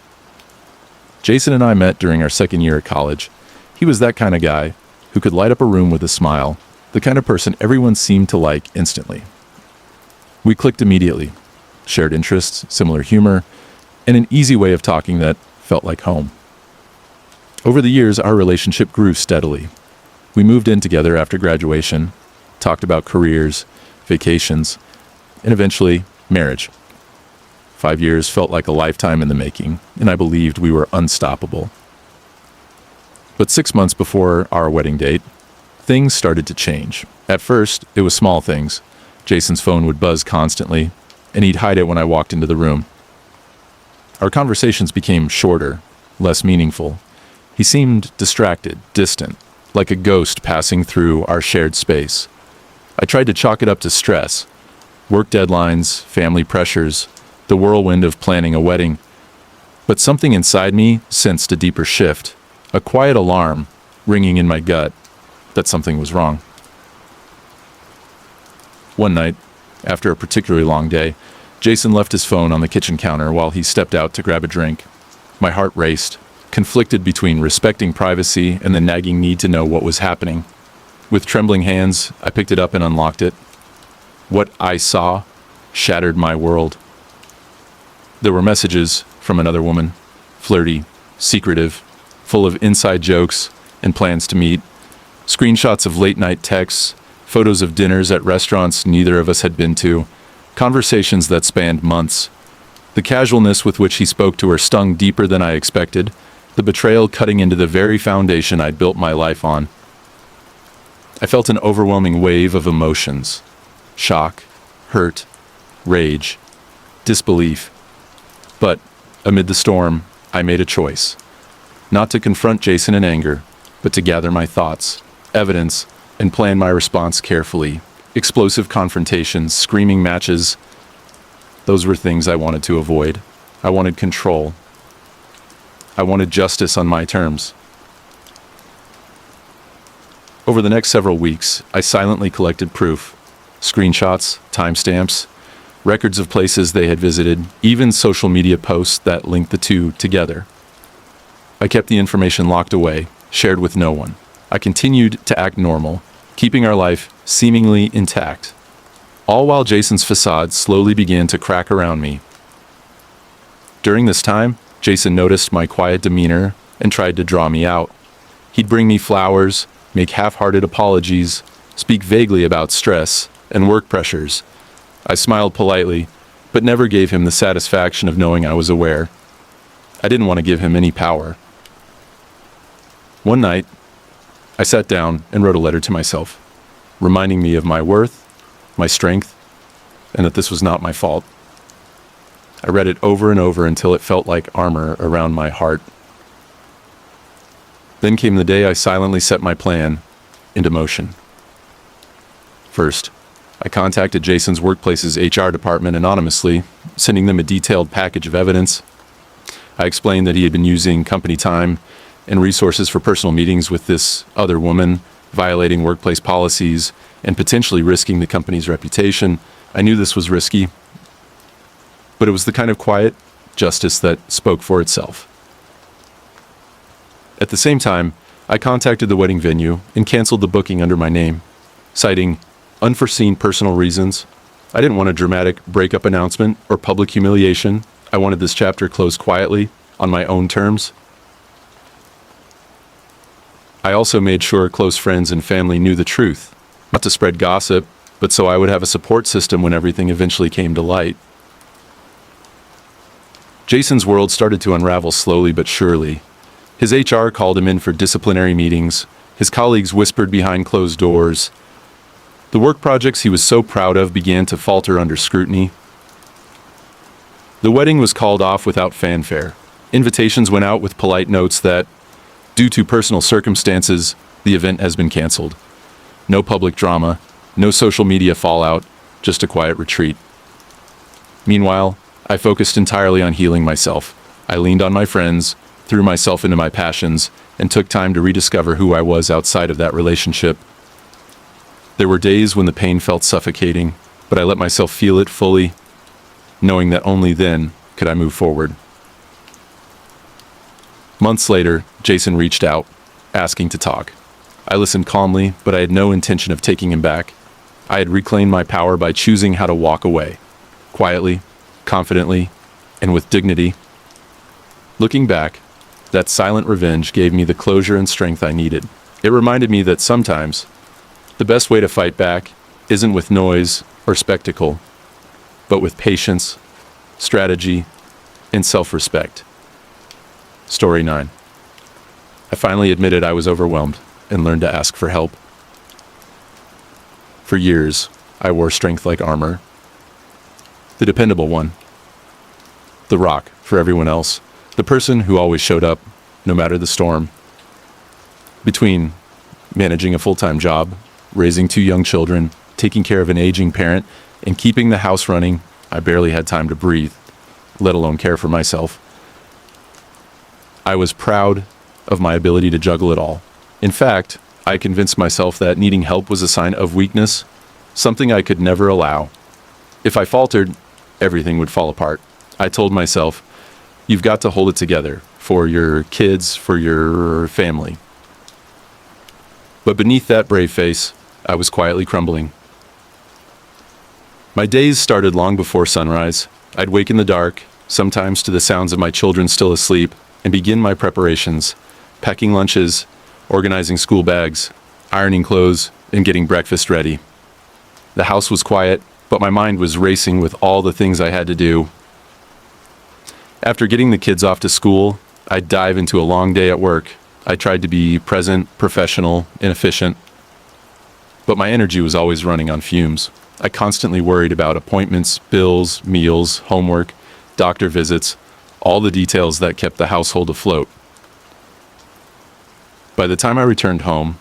Jason and I met during our second year at college. He was that kind of guy who could light up a room with a smile, the kind of person everyone seemed to like instantly. We clicked immediately, shared interests, similar humor, and an easy way of talking that felt like home. Over the years, our relationship grew steadily. We moved in together after graduation, talked about careers, vacations, and eventually marriage. 5 years felt like a lifetime in the making, and I believed we were unstoppable. But 6 months before our wedding date, things started to change. At first, it was small things. Jason's phone would buzz constantly, and he'd hide it when I walked into the room. Our conversations became shorter, less meaningful. He seemed distracted, distant, like a ghost passing through our shared space. I tried to chalk it up to stress, work deadlines, family pressures, the whirlwind of planning a wedding. But something inside me sensed a deeper shift, a quiet alarm ringing in my gut that something was wrong. One night, after a particularly long day, Jason left his phone on the kitchen counter while he stepped out to grab a drink. My heart raced, conflicted between respecting privacy and the nagging need to know what was happening. With trembling hands, I picked it up and unlocked it. What I saw shattered my world. There were messages from another woman, flirty, secretive, full of inside jokes and plans to meet, screenshots of late-night texts, photos of dinners at restaurants neither of us had been to, conversations that spanned months. The casualness with which he spoke to her stung deeper than I expected, the betrayal cutting into the very foundation I'd built my life on. I felt an overwhelming wave of emotions: shock, hurt, rage, disbelief. But amid the storm, I made a choice. Not to confront Jason in anger, but to gather my thoughts, evidence, and plan my response carefully. Explosive confrontations, screaming matches, those were things I wanted to avoid. I wanted control. I wanted justice on my terms. Over the next several weeks, I silently collected proof: screenshots, timestamps, records of places they had visited, even social media posts that linked the two together. I kept the information locked away, shared with no one. I continued to act normal, keeping our life seemingly intact, all while Jason's facade slowly began to crack around me. During this time, Jason noticed my quiet demeanor and tried to draw me out. He'd bring me flowers, make half-hearted apologies, speak vaguely about stress and work pressures. I smiled politely, but never gave him the satisfaction of knowing I was aware. I didn't want to give him any power. One night, I sat down and wrote a letter to myself, reminding me of my worth, my strength, and that this was not my fault. I read it over and over until it felt like armor around my heart. Then came the day I silently set my plan into motion. First, I contacted Jason's workplace's HR department anonymously, sending them a detailed package of evidence. I explained that he had been using company time and resources for personal meetings with this other woman, violating workplace policies and potentially risking the company's reputation. I knew this was risky, but it was the kind of quiet justice that spoke for itself. At the same time, I contacted the wedding venue and canceled the booking under my name, citing unforeseen personal reasons. I didn't want a dramatic breakup announcement or public humiliation. I wanted this chapter closed quietly, on my own terms. I also made sure close friends and family knew the truth, not to spread gossip, but so I would have a support system when everything eventually came to light. Jason's world started to unravel slowly but surely. His HR called him in for disciplinary meetings. His colleagues whispered behind closed doors. The work projects he was so proud of began to falter under scrutiny. The wedding was called off without fanfare. Invitations went out with polite notes that, due to personal circumstances, the event has been canceled. No public drama, no social media fallout, just a quiet retreat. Meanwhile, I focused entirely on healing myself. I leaned on my friends, threw myself into my passions, and took time to rediscover who I was outside of that relationship. There were days when the pain felt suffocating, but I let myself feel it fully, knowing that only then could I move forward. Months later, Jason reached out, asking to talk. I listened calmly, but I had no intention of taking him back. I had reclaimed my power by choosing how to walk away, quietly, confidently, and with dignity. Looking back, that silent revenge gave me the closure and strength I needed. It reminded me that sometimes, the best way to fight back isn't with noise or spectacle, but with patience, strategy, and self-respect. Story 9. I finally admitted I was overwhelmed and learned to ask for help. For years, I wore strength like armor. The dependable one. The rock for everyone else. The person who always showed up, no matter the storm. Between managing a full-time job, raising 2 young children, taking care of an aging parent, and keeping the house running, I barely had time to breathe, let alone care for myself. I was proud of my ability to juggle it all. In fact, I convinced myself that needing help was a sign of weakness, something I could never allow. If I faltered, everything would fall apart. I told myself, you've got to hold it together for your kids, for your family. But beneath that brave face, I was quietly crumbling. My days started long before sunrise. I'd wake in the dark, sometimes to the sounds of my children still asleep, and begin my preparations, packing lunches, organizing school bags, ironing clothes, and getting breakfast ready. The house was quiet, but my mind was racing with all the things I had to do. After getting the kids off to school, I'd dive into a long day at work. I tried to be present, professional, and efficient, but my energy was always running on fumes. I constantly worried about appointments, bills, meals, homework, doctor visits, all the details that kept the household afloat. By the time I returned home,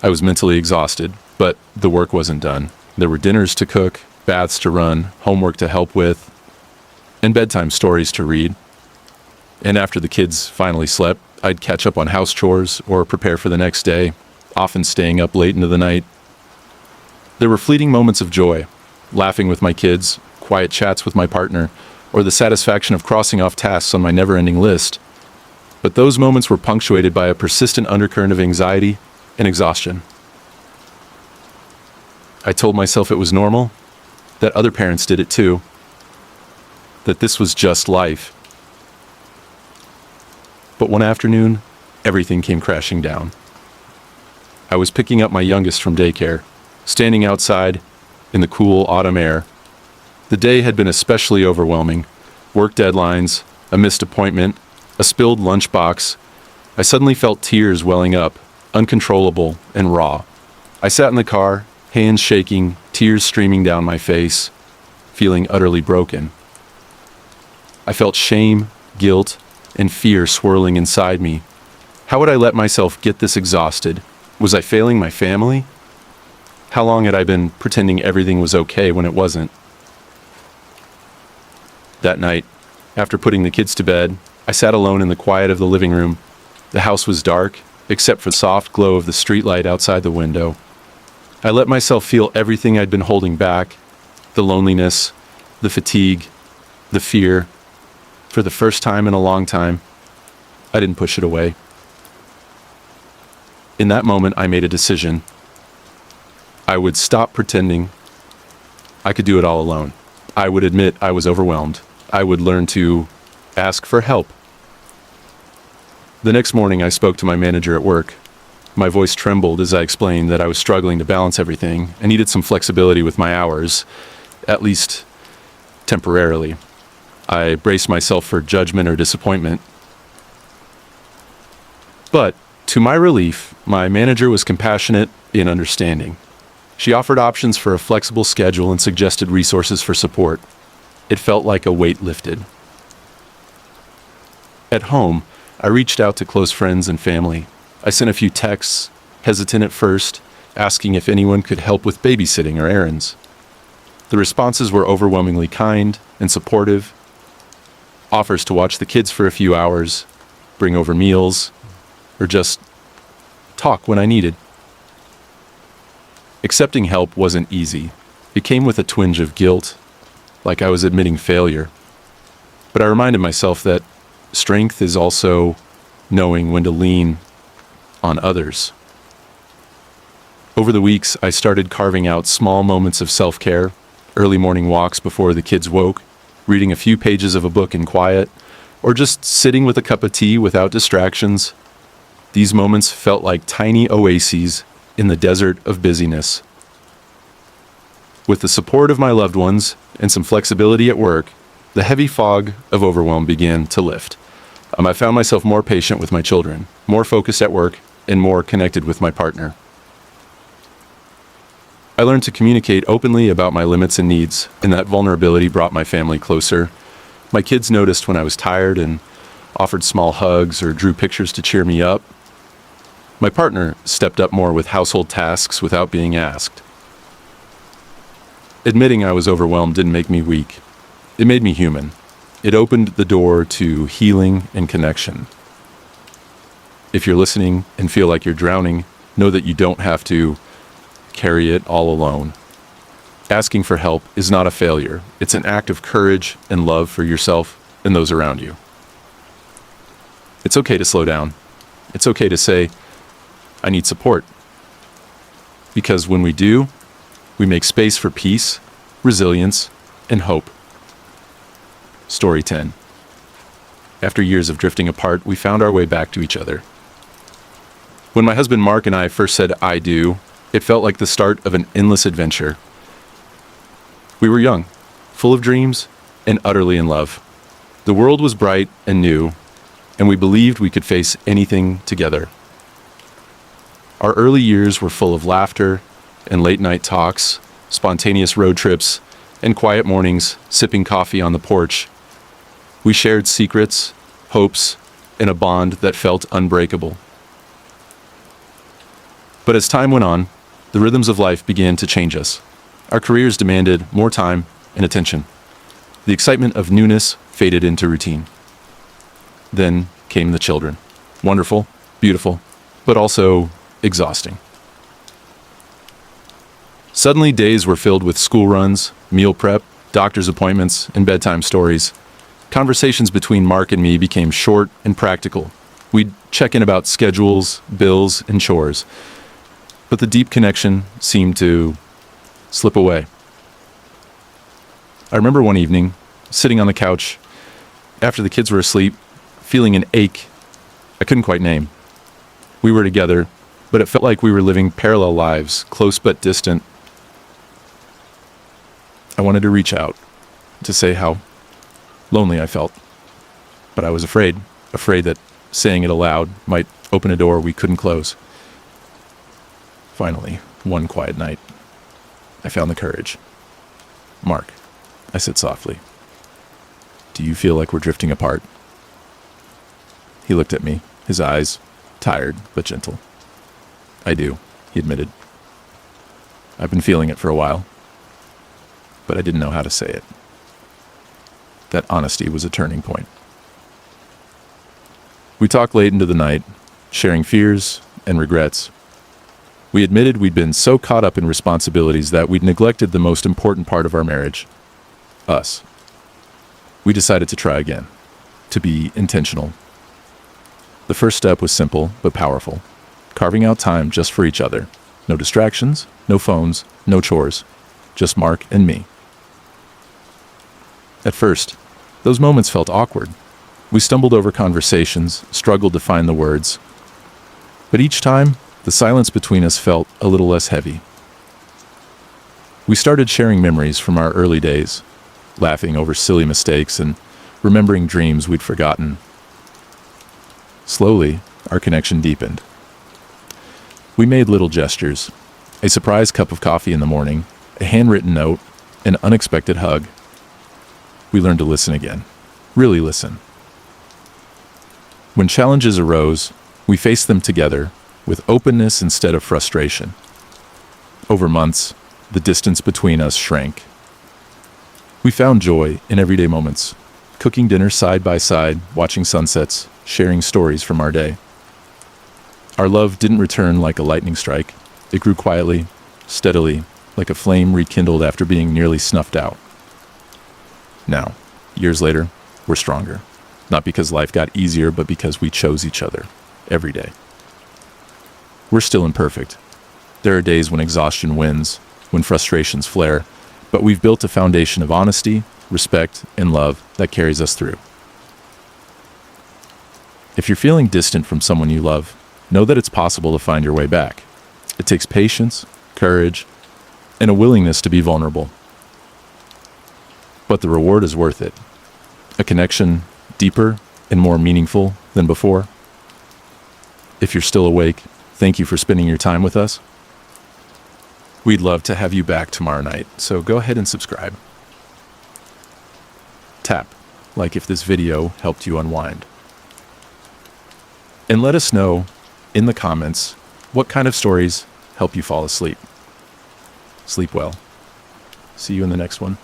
I was mentally exhausted, but the work wasn't done. There were dinners to cook, baths to run, homework to help with, and bedtime stories to read. And after the kids finally slept, I'd catch up on house chores or prepare for the next day, often staying up late into the night. There were fleeting moments of joy, laughing with my kids, quiet chats with my partner, or the satisfaction of crossing off tasks on my never-ending list. But those moments were punctuated by a persistent undercurrent of anxiety and exhaustion. I told myself it was normal, that other parents did it too, that this was just life. But one afternoon, everything came crashing down. I was picking up my youngest from daycare, standing outside in the cool autumn air. The day had been especially overwhelming. Work deadlines, a missed appointment, a spilled lunchbox. I suddenly felt tears welling up, uncontrollable and raw. I sat in the car, hands shaking, tears streaming down my face, feeling utterly broken. I felt shame, guilt, and fear swirling inside me. How would I let myself get this exhausted? Was I failing my family? How long had I been pretending everything was okay when it wasn't? That night, after putting the kids to bed, I sat alone in the quiet of the living room. The house was dark, except for the soft glow of the streetlight outside the window. I let myself feel everything I'd been holding back, the loneliness, the fatigue, the fear. For the first time in a long time, I didn't push it away. In that moment, I made a decision. I would stop pretending I could do it all alone. I would admit I was overwhelmed. I would learn to ask for help. The next morning, I spoke to my manager at work. My voice trembled as I explained that I was struggling to balance everything and needed some flexibility with my hours, at least temporarily. I braced myself for judgment or disappointment. But, to my relief, my manager was compassionate and understanding. She offered options for a flexible schedule and suggested resources for support. it felt like a weight lifted. At home, I reached out to close friends and family. I sent a few texts, hesitant at first, asking if anyone could help with babysitting or errands. The responses were overwhelmingly kind and supportive. Offers to watch the kids for a few hours, bring over meals, or just talk when I needed. Accepting help wasn't easy. It came with a twinge of guilt, like I was admitting failure. But I reminded myself that strength is also knowing when to lean on others. Over the weeks, I started carving out small moments of self-care, early morning walks before the kids woke, reading a few pages of a book in quiet, or just sitting with a cup of tea without distractions. These moments felt like tiny oases in the desert of busyness. With the support of my loved ones and some flexibility at work, the heavy fog of overwhelm began to lift. I found myself more patient with my children, more focused at work, and more connected with my partner. I learned to communicate openly about my limits and needs, and that vulnerability brought my family closer. My kids noticed when I was tired and offered small hugs or drew pictures to cheer me up. My partner stepped up more with household tasks without being asked. Admitting I was overwhelmed didn't make me weak. It made me human. It opened the door to healing and connection. If you're listening and feel like you're drowning, know that you don't have to carry it all alone. Asking for help is not a failure. It's an act of courage and love for yourself and those around you. It's okay to slow down. It's okay to say, I need support. Because when we do, we make space for peace, resilience, and hope. Story 10. After years of drifting apart, we found our way back to each other. When my husband Mark and I first said I do, it felt like the start of an endless adventure. We were young, full of dreams, and utterly in love. The world was bright and new, and we believed we could face anything together. Our early years were full of laughter and late-night talks, spontaneous road trips, and quiet mornings sipping coffee on the porch. We shared secrets, hopes, and a bond that felt unbreakable. But as time went on, the rhythms of life began to change us. Our careers demanded more time and attention. The excitement of newness faded into routine. Then came the children. Wonderful, beautiful, but also exhausting. Suddenly, days were filled with school runs, meal prep, doctor's appointments, and bedtime stories. Conversations between Mark and me became short and practical. We'd check in about schedules, bills, and chores. But the deep connection seemed to slip away. I remember one evening, sitting on the couch, after the kids were asleep, feeling an ache I couldn't quite name. We were together, but it felt like we were living parallel lives, close but distant. I wanted to reach out, to say how lonely I felt, but I was afraid that saying it aloud might open a door we couldn't close. Finally, one quiet night, I found the courage. Mark, I said softly, do you feel like we're drifting apart? He looked at me, his eyes tired but gentle. I do, he admitted. I've been feeling it for a while, but I didn't know how to say it. That honesty was a turning point. We talked late into the night, sharing fears and regrets. We admitted we'd been so caught up in responsibilities that we'd neglected the most important part of our marriage, us. We decided to try again, to be intentional. The first step was simple but powerful, carving out time just for each other. No distractions, no phones, no chores, just Mark and me. At first, those moments felt awkward. We stumbled over conversations, struggled to find the words. But each time, the silence between us felt a little less heavy. We started sharing memories from our early days, laughing over silly mistakes and remembering dreams we'd forgotten. Slowly, our connection deepened. We made little gestures, a surprise cup of coffee in the morning, a handwritten note, an unexpected hug. we learned to listen again. Really listen. When challenges arose, we faced them together with openness instead of frustration. Over months, the distance between us shrank. We found joy in everyday moments, cooking dinner side by side, watching sunsets, sharing stories from our day. Our love didn't return like a lightning strike. It grew quietly, steadily, like a flame rekindled after being nearly snuffed out. Now, years later, we're stronger. Not because life got easier, but because we chose each other every day. We're still imperfect. There are days when exhaustion wins, when frustrations flare, but we've built a foundation of honesty, respect, and love that carries us through. If you're feeling distant from someone you love, know that it's possible to find your way back. It takes patience, courage, and a willingness to be vulnerable. But the reward is worth it. A connection deeper and more meaningful than before. If you're still awake, thank you for spending your time with us. We'd love to have you back tomorrow night, so go ahead and subscribe. Tap like if this video helped you unwind. And let us know in the comments what kind of stories help you fall asleep. Sleep well. See you in the next one.